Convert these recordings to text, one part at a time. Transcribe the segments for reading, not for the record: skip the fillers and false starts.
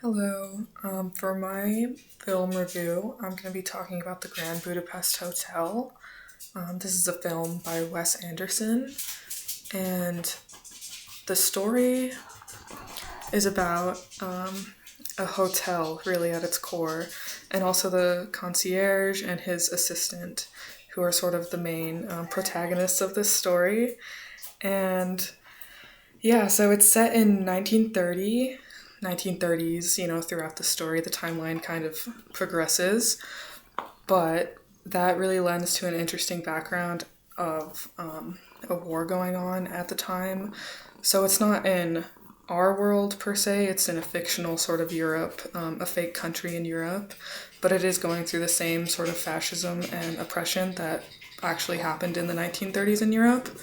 Hello. For my film review, I'm going to be talking about the Grand Budapest Hotel. This is a film by Wes Anderson, and the story is about a hotel, really, at its core, and also the concierge and his assistant, who are sort of the main protagonists of this story. And yeah, so it's set in 1930s, throughout the story. The timeline kind of progresses, but that really lends to an interesting background of a war going on at the time. So it's not in our world per se, it's in a fictional sort of Europe, a fake country in Europe, but it is going through the same sort of fascism and oppression that actually happened in the 1930s in Europe.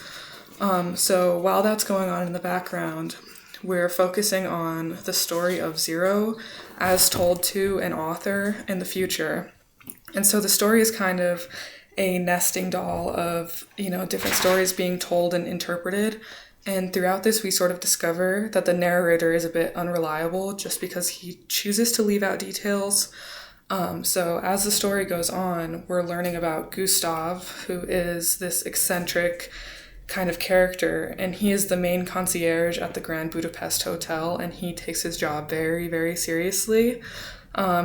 So while that's going on in the background, we're focusing on the story of Zero as told to an author in the future. And so the story is kind of a nesting doll of, different stories being told and interpreted. And throughout this, we sort of discover that the narrator is a bit unreliable just because he chooses to leave out details. So as the story goes on, we're learning about Gustav, who is this eccentric kind of character, and he is the main concierge at the Grand Budapest Hotel, and he takes his job very, very seriously.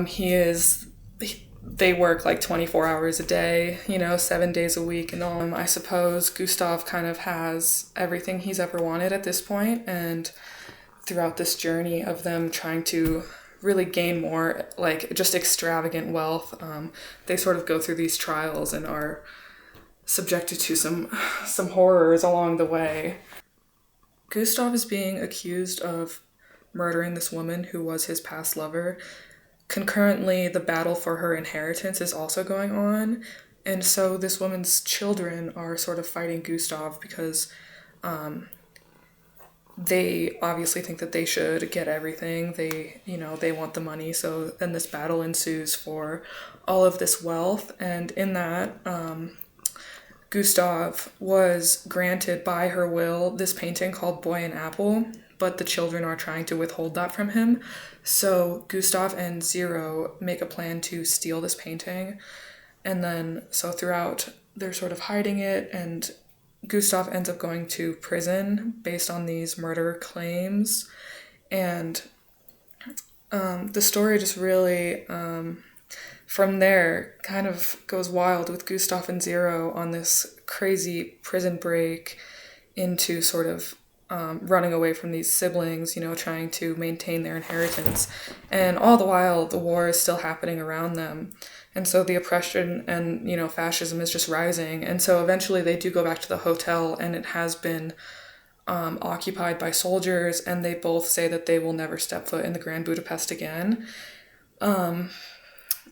He is they work like 24 hours a day, 7 days a week and all. I suppose Gustav kind of has everything he's ever wanted at this point, and throughout this journey of them trying to really gain more, like just extravagant wealth, they sort of go through these trials and are subjected to some horrors along the way. Gustav is being accused of murdering this woman who was his past lover. Concurrently, the battle for her inheritance is also going on, and so this woman's children are sort of fighting Gustav because they obviously think that they should get everything. They want the money, so then this battle ensues for all of this wealth, and in that, Gustav was granted by her will this painting called Boy and Apple, but the children are trying to withhold that from him. So Gustav and Zero make a plan to steal this painting, and then so throughout they're sort of hiding it, and Gustav ends up going to prison based on these murder claims, and the story just really from there kind of goes wild with Gustav and Zero on this crazy prison break into sort of running away from these siblings, trying to maintain their inheritance. And all the while, the war is still happening around them. And so the oppression and, fascism is just rising. And so eventually they do go back to the hotel, and it has been occupied by soldiers, and they both say that they will never step foot in the Grand Budapest again.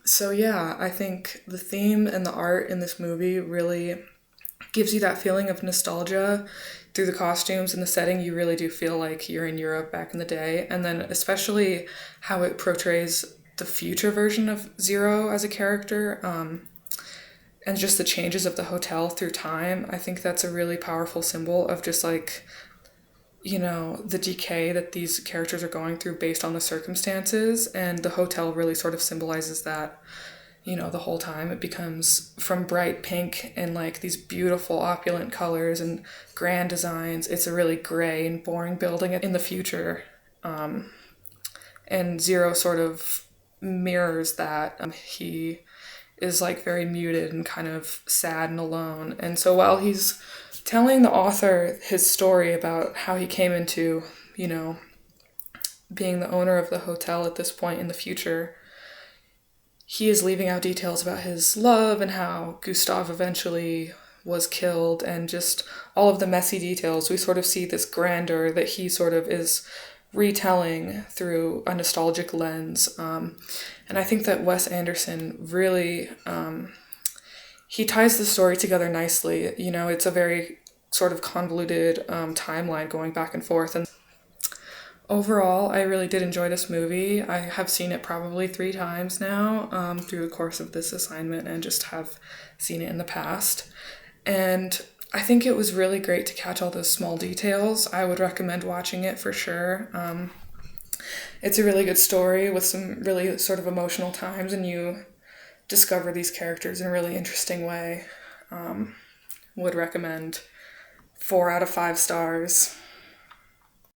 So yeah, I think the theme and the art in this movie really gives you that feeling of nostalgia through the costumes and the setting. You really do feel like you're in Europe back in the day. And then especially how it portrays the future version of Zero as a character, and just the changes of the hotel through time. I think that's a really powerful symbol of just like, the decay that these characters are going through based on the circumstances. And the hotel really sort of symbolizes that, the whole time. It becomes from bright pink and like these beautiful opulent colors and grand designs. It's a really gray and boring building in the future. And Zero sort of mirrors that. He is like very muted and kind of sad and alone. And so while he's telling the author his story about how he came into, being the owner of the hotel at this point in the future, he is leaving out details about his love and how Gustav eventually was killed, and just all of the messy details. We sort of see this grandeur that he sort of is retelling through a nostalgic lens. And I think that Wes Anderson really, he ties the story together nicely. It's a very sort of convoluted timeline going back and forth. And overall, I really did enjoy this movie. I have seen it probably 3 times now through the course of this assignment, and just have seen it in the past. And I think it was really great to catch all those small details. I would recommend watching it for sure. it's a really good story with some really sort of emotional times, and you discover these characters in a really interesting way. Would recommend. 4 out of 5 stars.